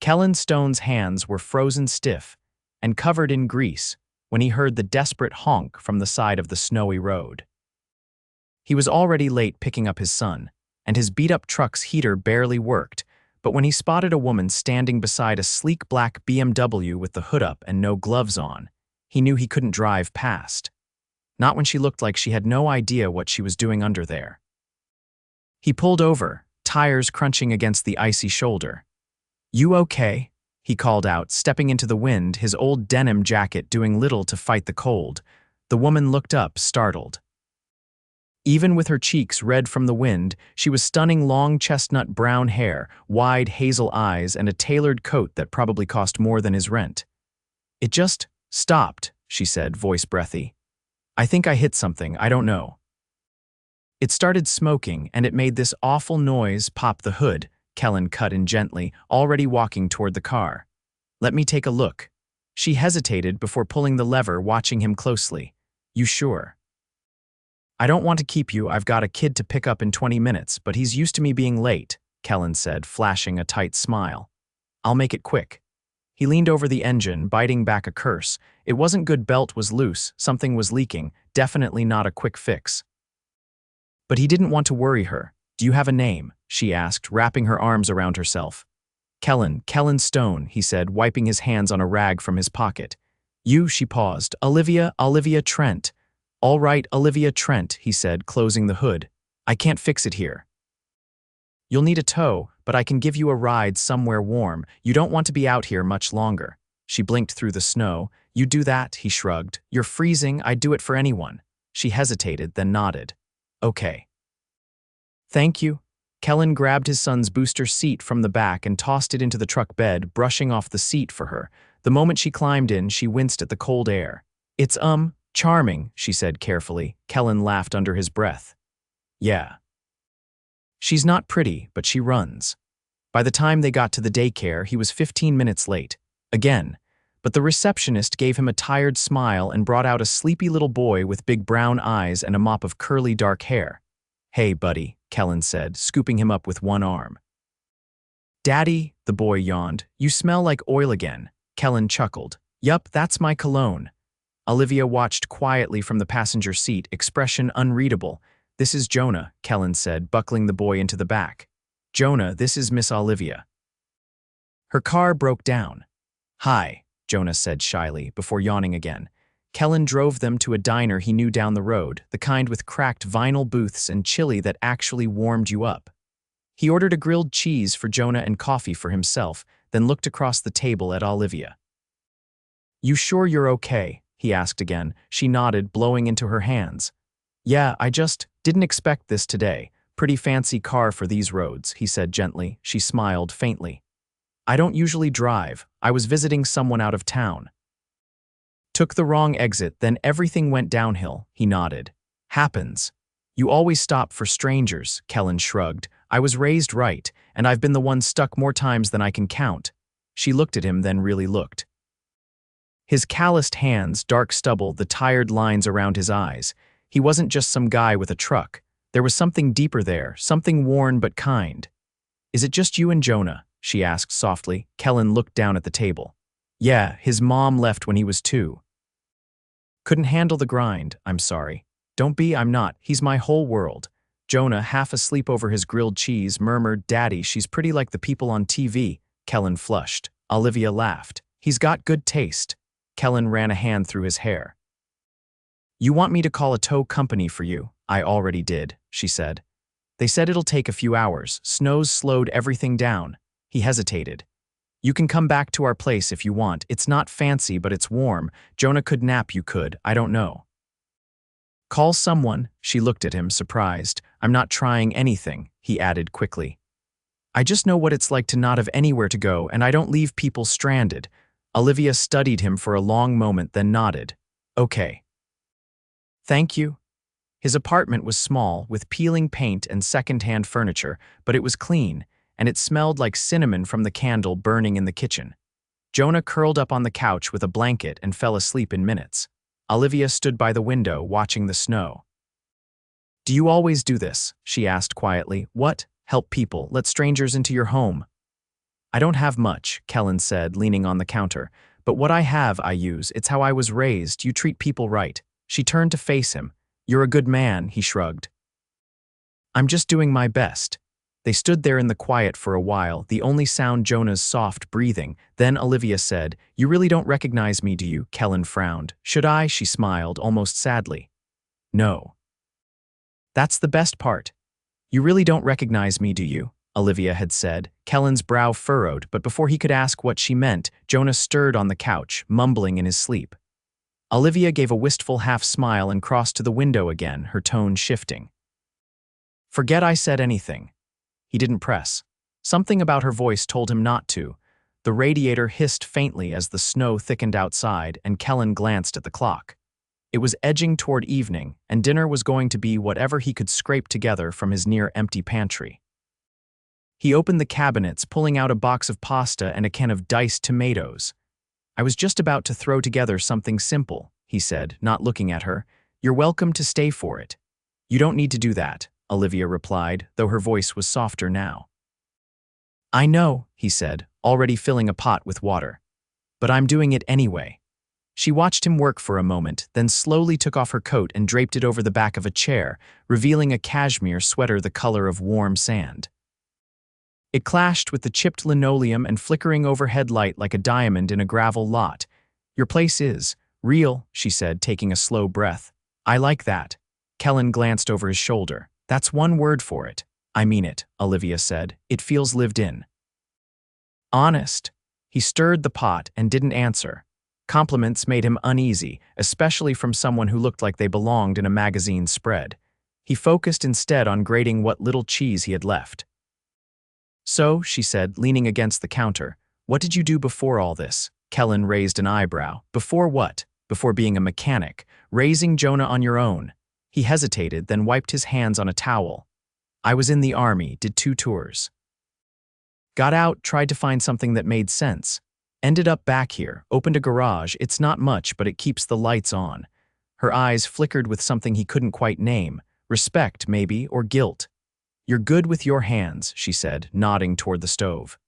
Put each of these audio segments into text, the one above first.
Kellan Stone's hands were frozen stiff and covered in grease when he heard the desperate honk from the side of the snowy road. He was already late picking up his son, and his beat-up truck's heater barely worked, but when he spotted a woman standing beside a sleek black BMW with the hood up and no gloves on, he knew he couldn't drive past. Not when she looked like she had no idea what she was doing under there. He pulled over, tires crunching against the icy shoulder. "You okay?" he called out, stepping into the wind, his old denim jacket doing little to fight the cold. The woman looked up, startled. Even with her cheeks red from the wind, she was stunning long chestnut brown hair, wide hazel eyes, and a tailored coat that probably cost more than his rent. "It just stopped," she said, voice breathy. "I think I hit something, I don't know." "It started smoking, and it made this awful noise." "Pop the hood," Kellan cut in gently, already walking toward the car. "Let me take a look." She hesitated before pulling the lever, watching him closely. "You sure?" "I don't want to keep you. I've got a kid to pick up in 20 minutes, but he's used to me being late," Kellan said, flashing a tight smile. "I'll make it quick." He leaned over the engine, biting back a curse. It wasn't good, belt was loose, something was leaking, definitely not a quick fix. But he didn't want to worry her. "Do you have a name?" she asked, wrapping her arms around herself. Kellan Stone," he said, wiping his hands on a rag from his pocket. "You," she paused. Olivia Trent." "All right, Olivia Trent," he said, closing the hood. "I can't fix it here. You'll need a tow, but I can give you a ride somewhere warm. You don't want to be out here much longer." She blinked through the snow. "You do that," he shrugged. "You're freezing. I'd do it for anyone." She hesitated, then nodded. "Okay." "Thank you." Kellan grabbed his son's booster seat from the back and tossed it into the truck bed, brushing off the seat for her. The moment she climbed in, she winced at the cold air. "It's, charming," she said carefully. Kellan laughed under his breath. "Yeah. She's not pretty, but she runs." By the time they got to the daycare, he was 15 minutes late. Again. But the receptionist gave him a tired smile and brought out a sleepy little boy with big brown eyes and a mop of curly dark hair. "Hey, buddy," Kellan said, scooping him up with one arm. "Daddy," the boy yawned. "You smell like oil again." Kellan chuckled. "Yup, that's my cologne." Olivia watched quietly from the passenger seat, expression unreadable. "This is Jonah," Kellan said, buckling the boy into the back. "Jonah, this is Miss Olivia." Her car broke down. "Hi," Jonah said shyly, before yawning again. Kellan drove them to a diner he knew down the road, the kind with cracked vinyl booths and chili that actually warmed you up. He ordered a grilled cheese for Jonah and coffee for himself, then looked across the table at Olivia. "You sure you're okay?" he asked again. She nodded, blowing into her hands. "Yeah, I just didn't expect this today. Pretty fancy car for these roads," he said gently. She smiled faintly. "I don't usually drive. I was visiting someone out of town." "Took the wrong exit, then everything went downhill," he nodded. "Happens. You always stop for strangers," Kellan shrugged. "I was raised right, and I've been the one stuck more times than I can count." She looked at him, then really looked. His calloused hands, dark stubble, the tired lines around his eyes. He wasn't just some guy with a truck. There was something deeper there, something worn but kind. "Is it just you and Jonah?" she asked softly. Kellan looked down at the table. "Yeah, his mom left when he was 2. Couldn't handle the grind. I'm sorry." "Don't be, I'm not. He's my whole world." Jonah, half asleep over his grilled cheese, murmured, "Daddy, she's pretty like the people on TV." Kellan flushed. Olivia laughed. "He's got good taste." Kellan ran a hand through his hair. "You want me to call a tow company for you?" "I already did," she said. "They said it'll take a few hours. Snow's slowed everything down." He hesitated. "You can come back to our place if you want. It's not fancy, but it's warm. Jonah could nap, you could. I don't know." "Call someone." She looked at him, surprised. "I'm not trying anything," he added quickly. "I just know what it's like to not have anywhere to go, and I don't leave people stranded." Olivia studied him for a long moment, then nodded. "Okay. Thank you." His apartment was small, with peeling paint and second-hand furniture, but it was clean, and it smelled like cinnamon from the candle burning in the kitchen. Jonah curled up on the couch with a blanket and fell asleep in minutes. Olivia stood by the window, watching the snow. "Do you always do this?" she asked quietly. "What? Help people, let strangers into your home?" I don't have much, Kellan said, leaning on the counter. But what I have, I use. It's how I was raised. You treat people right. She turned to face him. You're a good man, he shrugged. I'm just doing my best. They stood there in the quiet for a while, the only sound Jonah's soft breathing. Then Olivia said, You really don't recognize me, do you? Kellan frowned. Should I? She smiled, almost sadly. No. That's the best part. You really don't recognize me, do you? Olivia had said. Kellan's brow furrowed, but before he could ask what she meant, Jonah stirred on the couch, mumbling in his sleep. Olivia gave a wistful half-smile and crossed to the window again, her tone shifting. Forget I said anything. He didn't press. Something about her voice told him not to. The radiator hissed faintly as the snow thickened outside, and Kellan glanced at the clock. It was edging toward evening, and dinner was going to be whatever he could scrape together from his near-empty pantry. He opened the cabinets, pulling out a box of pasta and a can of diced tomatoes. I was just about to throw together something simple, he said, not looking at her. You're welcome to stay for it. You don't need to do that, Olivia replied, though her voice was softer now. I know, he said, already filling a pot with water. But I'm doing it anyway. She watched him work for a moment, then slowly took off her coat and draped it over the back of a chair, revealing a cashmere sweater the color of warm sand. It clashed with the chipped linoleum and flickering overhead light like a diamond in a gravel lot. Your place is real, she said, taking a slow breath. I like that. Kellan glanced over his shoulder. That's one word for it. I mean it, Olivia said. It feels lived in. Honest. He stirred the pot and didn't answer. Compliments made him uneasy, especially from someone who looked like they belonged in a magazine spread. He focused instead on grating what little cheese he had left. So, she said, leaning against the counter, what did you do before all this? Kellan raised an eyebrow. Before what? Before being a mechanic, raising Jonah on your own. He hesitated, then wiped his hands on a towel. I was in the army, did 2 tours. Got out, tried to find something that made sense. Ended up back here, opened a garage. It's not much, but it keeps the lights on. Her eyes flickered with something he couldn't quite name. Respect, maybe, or guilt. You're good with your hands, she said, nodding toward the stove.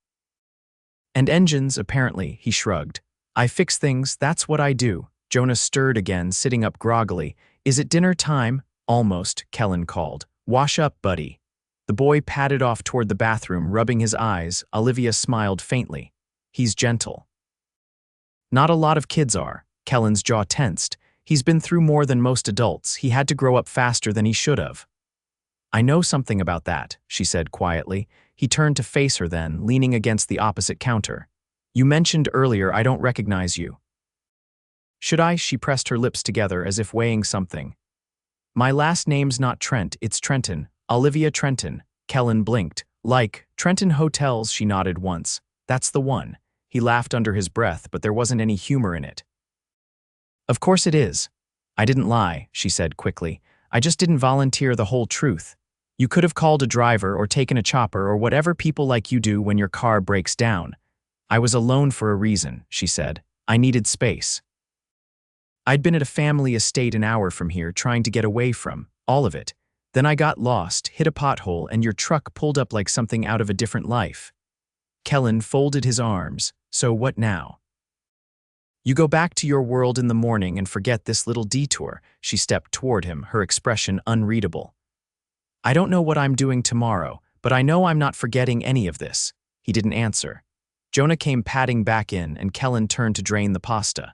And engines, apparently, he shrugged. I fix things, that's what I do. Jonah stirred again, sitting up groggily. Is it dinner time? Almost, Kellan called. Wash up, buddy. The boy padded off toward the bathroom, rubbing his eyes. Olivia smiled faintly. He's gentle. Not a lot of kids are. Kellan's jaw tensed. He's been through more than most adults. He had to grow up faster than he should have. I know something about that, she said quietly. He turned to face her then, leaning against the opposite counter. You mentioned earlier I don't recognize you. Should I? She pressed her lips together as if weighing something. My last name's not Trent, it's Trenton. Olivia Trenton. Kellan blinked. Like, Trenton Hotels, she nodded once. That's the one. He laughed under his breath, but there wasn't any humor in it. Of course it is. I didn't lie, she said quickly. I just didn't volunteer the whole truth. You could have called a driver or taken a chopper or whatever people like you do when your car breaks down. I was alone for a reason, she said. I needed space. I'd been at a family estate an hour from here trying to get away from all of it. Then I got lost, hit a pothole, and your truck pulled up like something out of a different life. Kellan folded his arms. So what now? You go back to your world in the morning and forget this little detour. She stepped toward him, her expression unreadable. I don't know what I'm doing tomorrow, but I know I'm not forgetting any of this. He didn't answer. Jonah came padding back in, and Kellan turned to drain the pasta.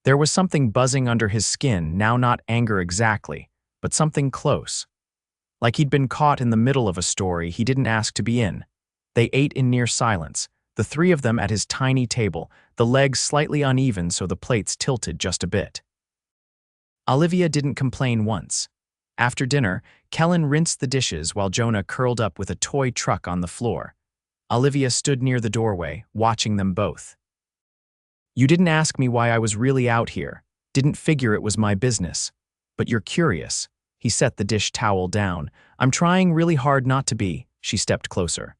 There was something buzzing under his skin, now not anger exactly, but something close. Like he'd been caught in the middle of a story he didn't ask to be in. They ate in near silence, the 3 of them at his tiny table, the legs slightly uneven so the plates tilted just a bit. Olivia didn't complain once. After dinner, Kellan rinsed the dishes while Jonah curled up with a toy truck on the floor. Olivia stood near the doorway, watching them both. You didn't ask me why I was really out here, didn't figure it was my business. But you're curious. He set the dish towel down. I'm trying really hard not to be. She stepped closer.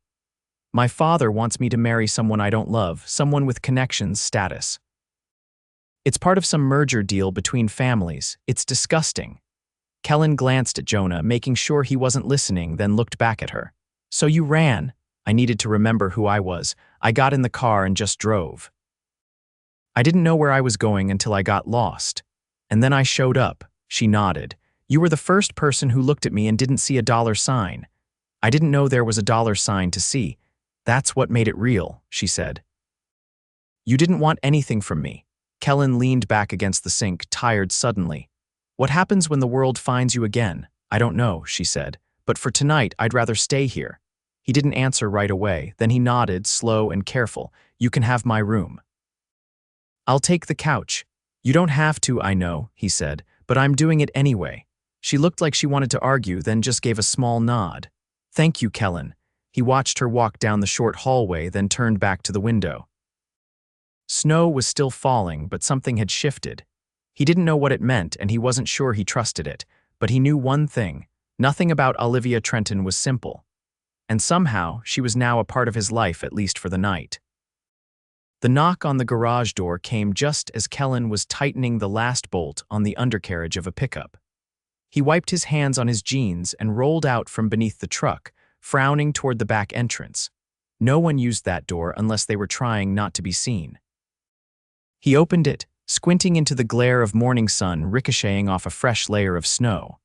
My father wants me to marry someone I don't love, someone with connections, status. It's part of some merger deal between families. It's disgusting. Kellan glanced at Jonah, making sure he wasn't listening, then looked back at her. So you ran. I needed to remember who I was. I got in the car and just drove. I didn't know where I was going until I got lost. And then I showed up. She nodded. You were the first person who looked at me and didn't see a dollar sign. I didn't know there was a dollar sign to see. That's what made it real, she said. You didn't want anything from me. Kellan leaned back against the sink, tired suddenly. What happens when the world finds you again? I don't know, she said. But for tonight, I'd rather stay here. He didn't answer right away. Then he nodded, slow and careful. You can have my room. I'll take the couch. You don't have to, I know, he said, but I'm doing it anyway. She looked like she wanted to argue, then just gave a small nod. Thank you, Kellan. He watched her walk down the short hallway, then turned back to the window. Snow was still falling, but something had shifted. He didn't know what it meant, and he wasn't sure he trusted it, but he knew one thing. Nothing about Olivia Trent was simple. And somehow, she was now a part of his life, at least for the night. The knock on the garage door came just as Kellan was tightening the last bolt on the undercarriage of a pickup. He wiped his hands on his jeans and rolled out from beneath the truck, frowning toward the back entrance. No one used that door unless they were trying not to be seen. He opened it, squinting into the glare of morning sun ricocheting off a fresh layer of snow.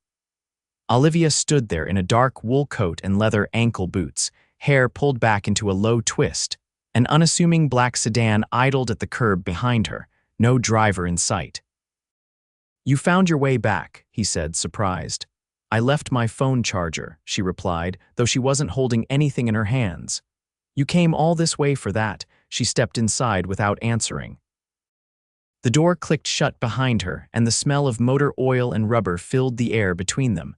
Olivia stood there in a dark wool coat and leather ankle boots, hair pulled back into a low twist. An unassuming black sedan idled at the curb behind her, no driver in sight. You found your way back, he said, surprised. I left my phone charger, she replied, though she wasn't holding anything in her hands. You came all this way for that, she stepped inside without answering. The door clicked shut behind her, and the smell of motor oil and rubber filled the air between them.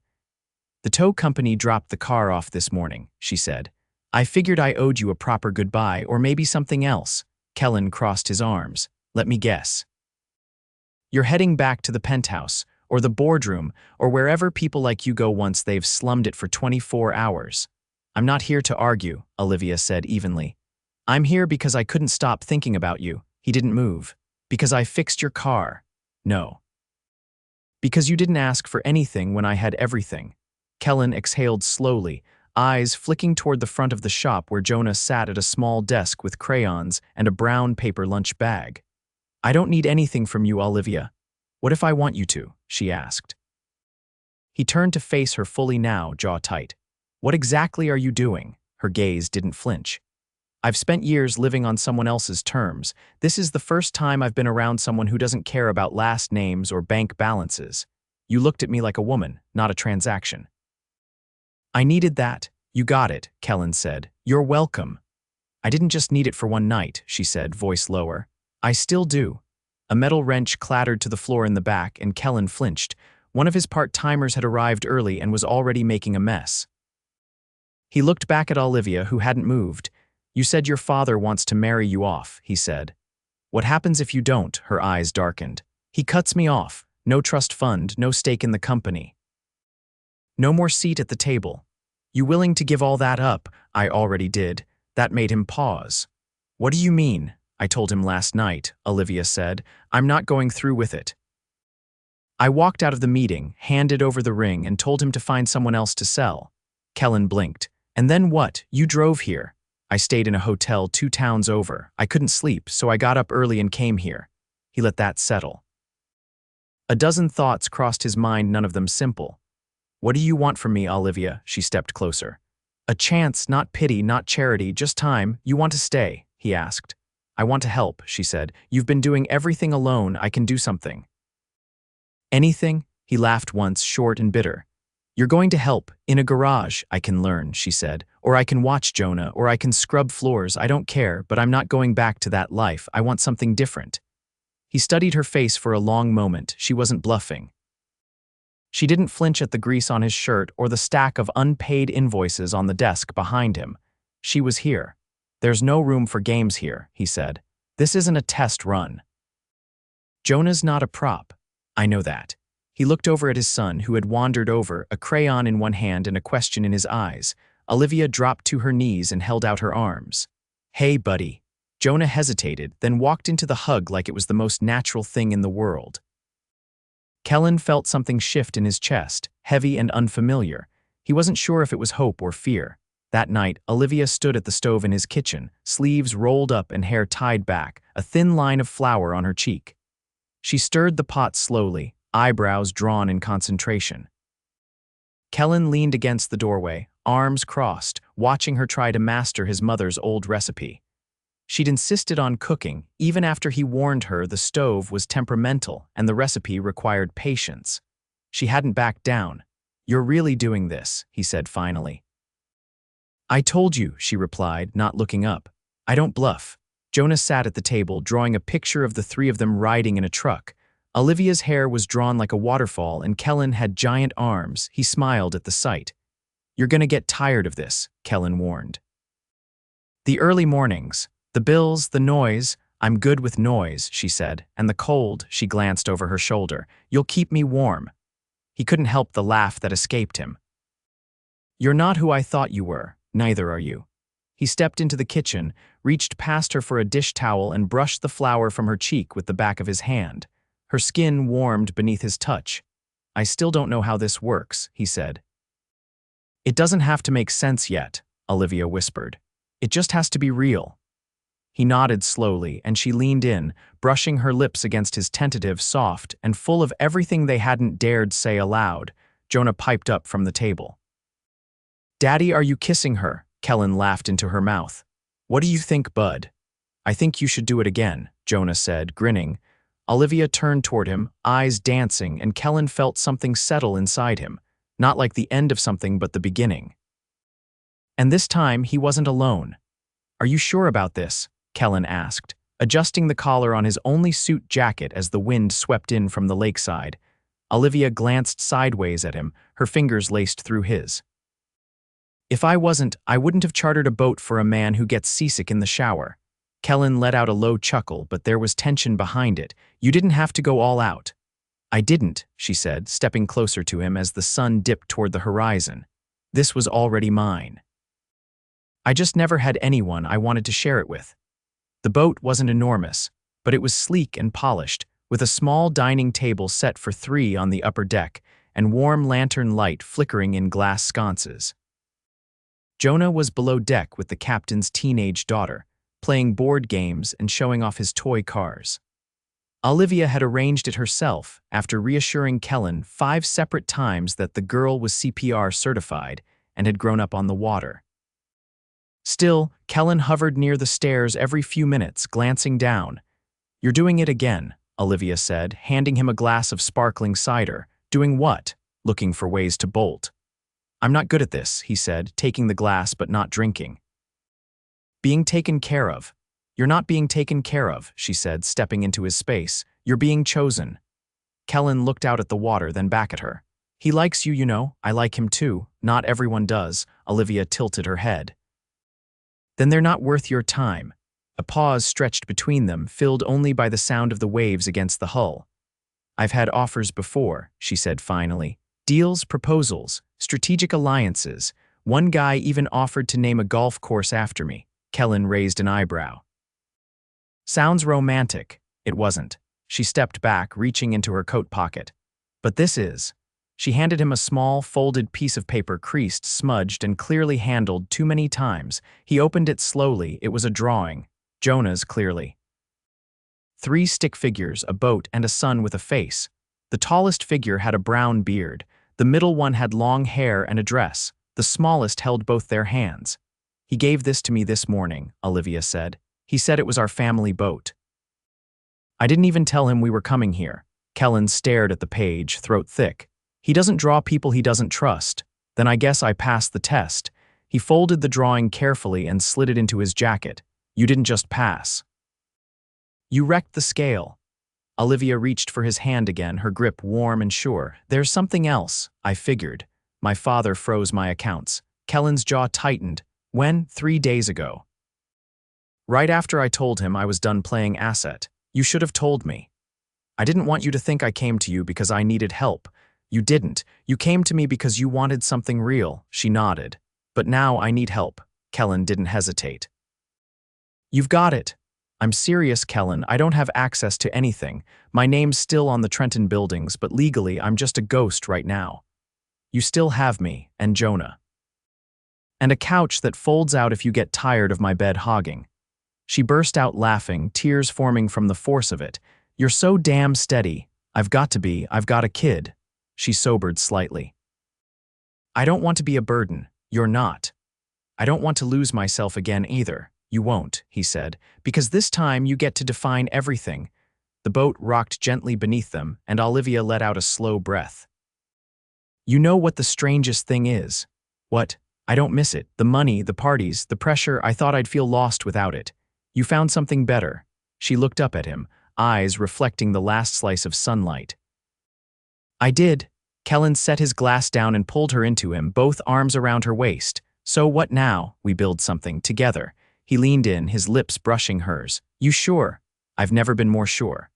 The tow company dropped the car off this morning, she said. I figured I owed you a proper goodbye, or maybe something else. Kellan crossed his arms. Let me guess. You're heading back to the penthouse, or the boardroom, or wherever people like you go once they've slummed it for 24 hours. I'm not here to argue, Olivia said evenly. I'm here because I couldn't stop thinking about you. He didn't move. Because I fixed your car. No. Because you didn't ask for anything when I had everything. Kellan exhaled slowly, eyes flicking toward the front of the shop where Jonah sat at a small desk with crayons and a brown paper lunch bag. I don't need anything from you, Olivia. What if I want you to? She asked. He turned to face her fully now, jaw tight. What exactly are you doing? Her gaze didn't flinch. I've spent years living on someone else's terms. This is the first time I've been around someone who doesn't care about last names or bank balances. You looked at me like a woman, not a transaction. I needed that. You got it, Kellan said. You're welcome. I didn't just need it for one night, she said, voice lower. I still do. A metal wrench clattered to the floor in the back, and Kellan flinched. One of his part-timers had arrived early and was already making a mess. He looked back at Olivia, who hadn't moved. You said your father wants to marry you off, he said. What happens if you don't? Her eyes darkened. He cuts me off. No trust fund, no stake in the company. No more seat at the table. You willing to give all that up? I already did. That made him pause. What do you mean? I told him last night, Olivia said. I'm not going through with it. I walked out of the meeting, handed over the ring, and told him to find someone else to sell. Kellan blinked. And then what? You drove here. I stayed in a hotel 2 towns over. I couldn't sleep, so I got up early and came here. He let that settle. A dozen thoughts crossed his mind, none of them simple. What do you want from me, Olivia? She stepped closer. A chance, not pity, not charity, just time. You want to stay? He asked. I want to help, she said. You've been doing everything alone. I can do something. Anything? He laughed once, short and bitter. You're going to help. In a garage, I can learn, she said. Or I can watch Jonah, or I can scrub floors. I don't care, but I'm not going back to that life. I want something different. He studied her face for a long moment. She wasn't bluffing. She didn't flinch at the grease on his shirt or the stack of unpaid invoices on the desk behind him. She was here. There's no room for games here, he said. This isn't a test run. Jonah's not a prop. I know that. He looked over at his son, who had wandered over, a crayon in one hand and a question in his eyes. Olivia dropped to her knees and held out her arms. Hey, buddy. Jonah hesitated, then walked into the hug like it was the most natural thing in the world. Kellan felt something shift in his chest, heavy and unfamiliar. He wasn't sure if it was hope or fear. That night, Olivia stood at the stove in his kitchen, sleeves rolled up and hair tied back, a thin line of flour on her cheek. She stirred the pot slowly, eyebrows drawn in concentration. Kellan leaned against the doorway, arms crossed, watching her try to master his mother's old recipe. She'd insisted on cooking, even after he warned her the stove was temperamental and the recipe required patience. She hadn't backed down. "You're really doing this," he said finally. "I told you," she replied, not looking up. "I don't bluff." Jonah sat at the table, drawing a picture of the three of them riding in a truck. Olivia's hair was drawn like a waterfall and Kellan had giant arms. He smiled at the sight. "You're gonna get tired of this," Kellan warned. "The early mornings, the bills, the noise." "I'm good with noise," she said, "and the cold." She glanced over her shoulder. "You'll keep me warm." He couldn't help the laugh that escaped him. "You're not who I thought you were. Neither are you." He stepped into the kitchen, reached past her for a dish towel and brushed the flour from her cheek with the back of his hand. Her skin warmed beneath his touch. "I still don't know how this works," he said. "It doesn't have to make sense yet," Olivia whispered. "It just has to be real." He nodded slowly, and she leaned in, brushing her lips against his tentative, soft, and full of everything they hadn't dared say aloud. Jonah piped up from the table. "Daddy, are you kissing her?" Kellan laughed into her mouth. "What do you think, bud?" "I think you should do it again," Jonah said, grinning. Olivia turned toward him, eyes dancing, and Kellan felt something settle inside him, not like the end of something but the beginning. And this time, he wasn't alone. "Are you sure about this?" Kellan asked, adjusting the collar on his only suit jacket as the wind swept in from the lakeside. Olivia glanced sideways at him, her fingers laced through his. "If I wasn't, I wouldn't have chartered a boat for a man who gets seasick in the shower." Kellan let out a low chuckle, but there was tension behind it. "You didn't have to go all out." "I didn't," she said, stepping closer to him as the sun dipped toward the horizon. "This was already mine. I just never had anyone I wanted to share it with." The boat wasn't enormous, but it was sleek and polished, with a small dining table set for three on the upper deck and warm lantern light flickering in glass sconces. Jonah was below deck with the captain's teenage daughter, playing board games and showing off his toy cars. Olivia had arranged it herself after reassuring Kellan 5 separate times that the girl was CPR certified and had grown up on the water. Still, Kellan hovered near the stairs every few minutes, glancing down. "You're doing it again," Olivia said, handing him a glass of sparkling cider. "Doing what?" Looking for ways to bolt. "I'm not good at this," he said, taking the glass but not drinking. "Being taken care of." "You're not being taken care of," she said, stepping into his space. "You're being chosen." Kellan looked out at the water, then back at her. "He likes you, you know. I like him too. Not everyone does." Olivia tilted her head. "Then they're not worth your time." A pause stretched between them, filled only by the sound of the waves against the hull. "I've had offers before," she said finally. "Deals, proposals, strategic alliances. One guy even offered to name a golf course after me." Kellan raised an eyebrow. "Sounds romantic." It wasn't. She stepped back, reaching into her coat pocket. "But this is." She handed him a small, folded piece of paper, creased, smudged, and clearly handled too many times. He opened it slowly. It was a drawing. Jonah's, clearly. 3 stick figures, a boat, and a sun with a face. The tallest figure had a brown beard. The middle one had long hair and a dress. The smallest held both their hands. "He gave this to me this morning," Olivia said. "He said it was our family boat." "I didn't even tell him we were coming here." Kellan stared at the page, throat thick. "He doesn't draw people he doesn't trust." "Then I guess I passed the test." He folded the drawing carefully and slid it into his jacket. "You didn't just pass. You wrecked the scale." Olivia reached for his hand again, her grip warm and sure. "There's something else, I figured. My father froze my accounts." Kellan's jaw tightened. "When?" 3 days ago. "Right after I told him I was done playing asset. You should have told me. I didn't want you to think I came to you because I needed help. You didn't. You came to me because you wanted something real." She nodded. "But now I need help." Kellan didn't hesitate. "You've got it." "I'm serious, Kellan. I don't have access to anything. My name's still on the Trenton buildings, but legally I'm just a ghost right now. You still have me, and Jonah." And a couch that folds out if you get tired of my bed hogging." She burst out laughing, tears forming from the force of it. "You're so damn steady. I've got to be, I've got a kid." She sobered slightly. "I don't want to be a burden. You're not. I don't want to lose myself again either." "You won't," he said, "because this time you get to define everything." The boat rocked gently beneath them, and Olivia let out a slow breath. "You know what the strangest thing is?" "What?" "I don't miss it. The money, the parties, the pressure. I thought I'd feel lost without it. You found something better." She looked up at him, eyes reflecting the last slice of sunlight. "I did." Kellan set his glass down and pulled her into him, both arms around her waist. "So what now? We build something together." He leaned in, his lips brushing hers. "You sure?" "I've never been more sure."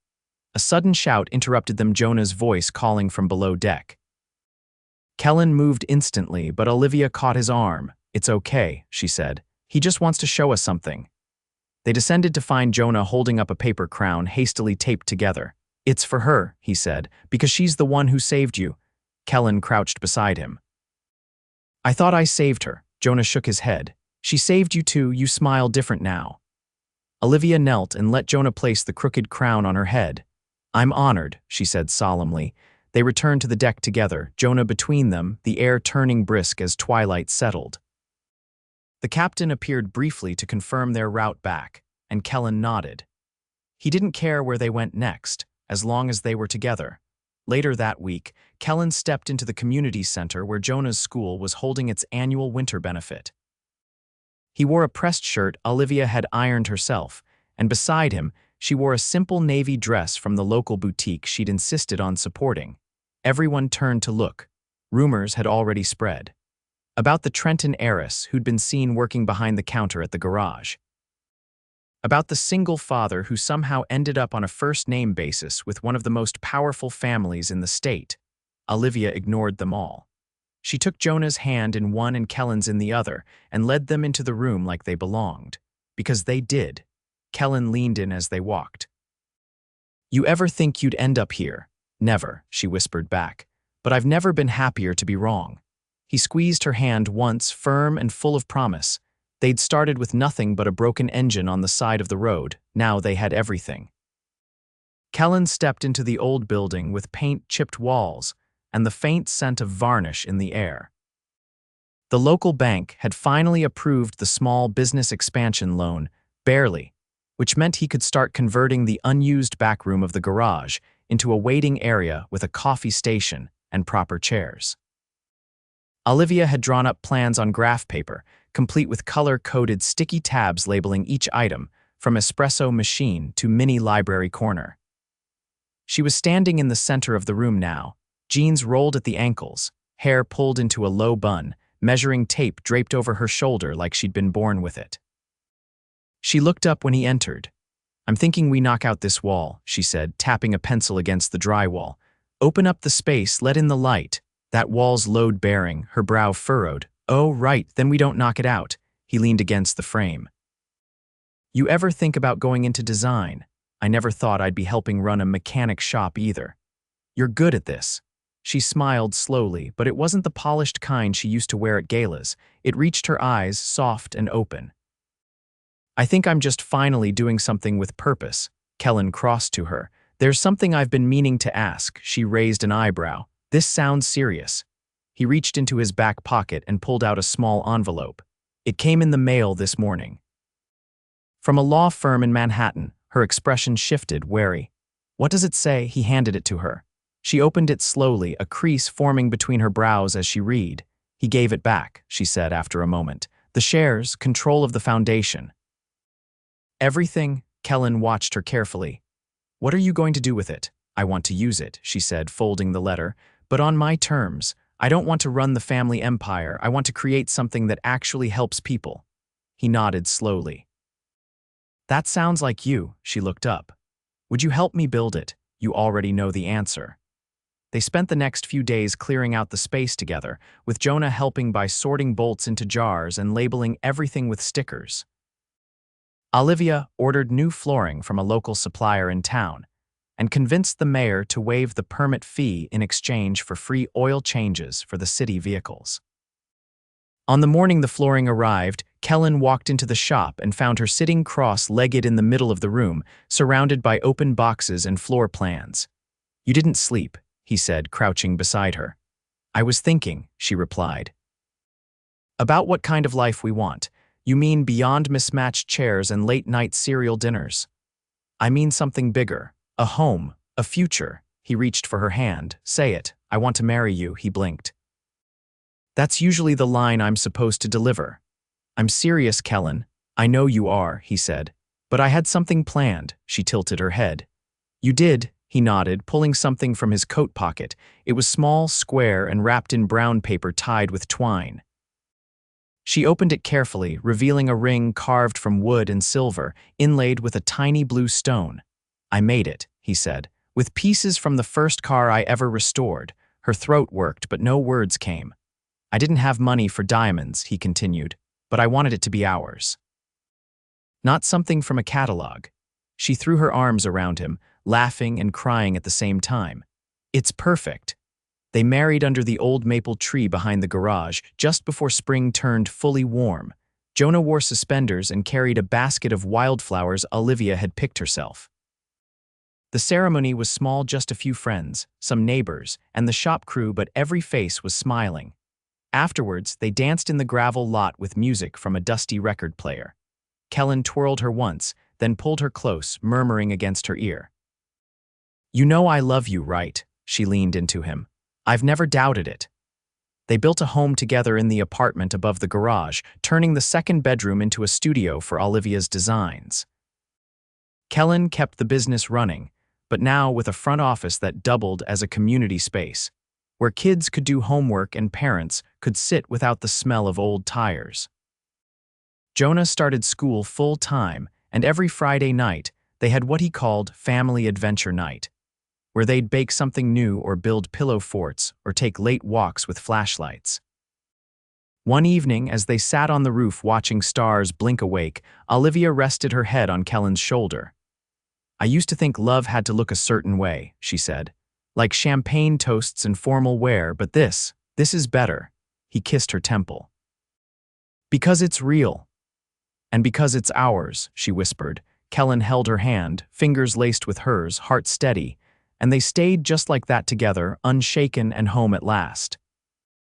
A sudden shout interrupted them, Jonah's voice calling from below deck. Kellan moved instantly, but Olivia caught his arm. "It's okay," she said. "He just wants to show us something." They descended to find Jonah holding up a paper crown hastily taped together. "It's for her," he said, "because she's the one who saved you." Kellan crouched beside him. "I thought I saved her." Jonah shook his head. "She saved you too. You smile different now." Olivia knelt and let Jonah place the crooked crown on her head. "I'm honored," she said solemnly. They returned to the deck together, Jonah between them, the air turning brisk as twilight settled. The captain appeared briefly to confirm their route back, and Kellan nodded. He didn't care where they went next, as long as they were together. Later that week, Kellan stepped into the community center where Jonah's school was holding its annual winter benefit. He wore a pressed shirt Olivia had ironed herself, and beside him, she wore a simple navy dress from the local boutique she'd insisted on supporting. Everyone turned to look. Rumors had already spread about the Trenton heiress who'd been seen working behind the counter at the garage. About the single father who somehow ended up on a first-name basis with one of the most powerful families in the state. Olivia ignored them all. She took Jonah's hand in one and Kellan's in the other and led them into the room like they belonged. Because they did. Kellan leaned in as they walked. "You ever think you'd end up here?" "Never," she whispered back. "But I've never been happier to be wrong." He squeezed her hand once, firm and full of promise. They'd started with nothing but a broken engine on the side of the road. Now they had everything. Kellan stepped into the old building with paint-chipped walls and the faint scent of varnish in the air. The local bank had finally approved the small business expansion loan, barely, which meant he could start converting the unused back room of the garage into a waiting area with a coffee station and proper chairs. Olivia had drawn up plans on graph paper, complete with color-coded sticky tabs labeling each item, from espresso machine to mini library corner. She was standing in the center of the room now, jeans rolled at the ankles, hair pulled into a low bun, measuring tape draped over her shoulder like she'd been born with it. She looked up when he entered. "I'm thinking we knock out this wall," she said, tapping a pencil against the drywall. "Open up the space, let in the light." That wall's load-bearing, her brow furrowed. "Oh, right, then we don't knock it out." He leaned against the frame. "You ever think about going into design?" "I never thought I'd be helping run a mechanic shop either." "You're good at this." She smiled slowly, but it wasn't the polished kind she used to wear at galas. It reached her eyes, soft and open. "I think I'm just finally doing something with purpose." Kellan crossed to her. "There's something I've been meaning to ask." She raised an eyebrow. "This sounds serious." He reached into his back pocket and pulled out a small envelope. "It came in the mail this morning." From a law firm in Manhattan. Her expression shifted, wary. "What does it say?" He handed it to her. She opened it slowly, a crease forming between her brows as she read. He gave it back, she said after a moment. "The shares, control of the foundation." "Everything?" Kellan watched her carefully. "What are you going to do with it?" "I want to use it," she said, folding the letter. "But on my terms. I don't want to run the family empire. I want to create something that actually helps people." He nodded slowly. "That sounds like you." She looked up. "Would you help me build it?" "You already know the answer." They spent the next few days clearing out the space together, with Jonah helping by sorting bolts into jars and labeling everything with stickers. Olivia ordered new flooring from a local supplier in town and convinced the mayor to waive the permit fee in exchange for free oil changes for the city vehicles. On the morning the flooring arrived, Kellan walked into the shop and found her sitting cross-legged in the middle of the room, surrounded by open boxes and floor plans. "You didn't sleep," he said, crouching beside her. "I was thinking," she replied. "About what kind of life we want. You mean beyond mismatched chairs and late-night cereal dinners?" "I mean something bigger. A home, a future." He reached for her hand. "Say it. I want to marry you," he blinked. "That's usually the line I'm supposed to deliver." "I'm serious, Kellan. I know you are," he said. "But I had something planned." She tilted her head. "You did?" He nodded, pulling something from his coat pocket. It was small, square, and wrapped in brown paper tied with twine. She opened it carefully, revealing a ring carved from wood and silver, inlaid with a tiny blue stone. "I made it," he said, "with pieces from the first car I ever restored." Her throat worked, but no words came. "I didn't have money for diamonds," he continued, "but I wanted it to be ours. Not something from a catalog." She threw her arms around him, laughing and crying at the same time. "It's perfect." They married under the old maple tree behind the garage, just before spring turned fully warm. Jonah wore suspenders and carried a basket of wildflowers Olivia had picked herself. The ceremony was small, just a few friends, some neighbors, and the shop crew, but every face was smiling. Afterwards, they danced in the gravel lot with music from a dusty record player. Kellan twirled her once, then pulled her close, murmuring against her ear. "You know I love you, right?" She leaned into him. "I've never doubted it." They built a home together in the apartment above the garage, turning the second bedroom into a studio for Olivia's designs. Kellan kept the business running, but now with a front office that doubled as a community space, where kids could do homework and parents could sit without the smell of old tires. Jonah started school full-time, and every Friday night, they had what he called family adventure night, where they'd bake something new or build pillow forts or take late walks with flashlights. One evening, as they sat on the roof watching stars blink awake, Olivia rested her head on Kellan's shoulder. "I used to think love had to look a certain way," she said, "like champagne toasts and formal wear, but this is better." He kissed her temple. "Because it's real. And because it's ours," she whispered. Kellan held her hand, fingers laced with hers, heart steady, and they stayed just like that together, unshaken and home at last.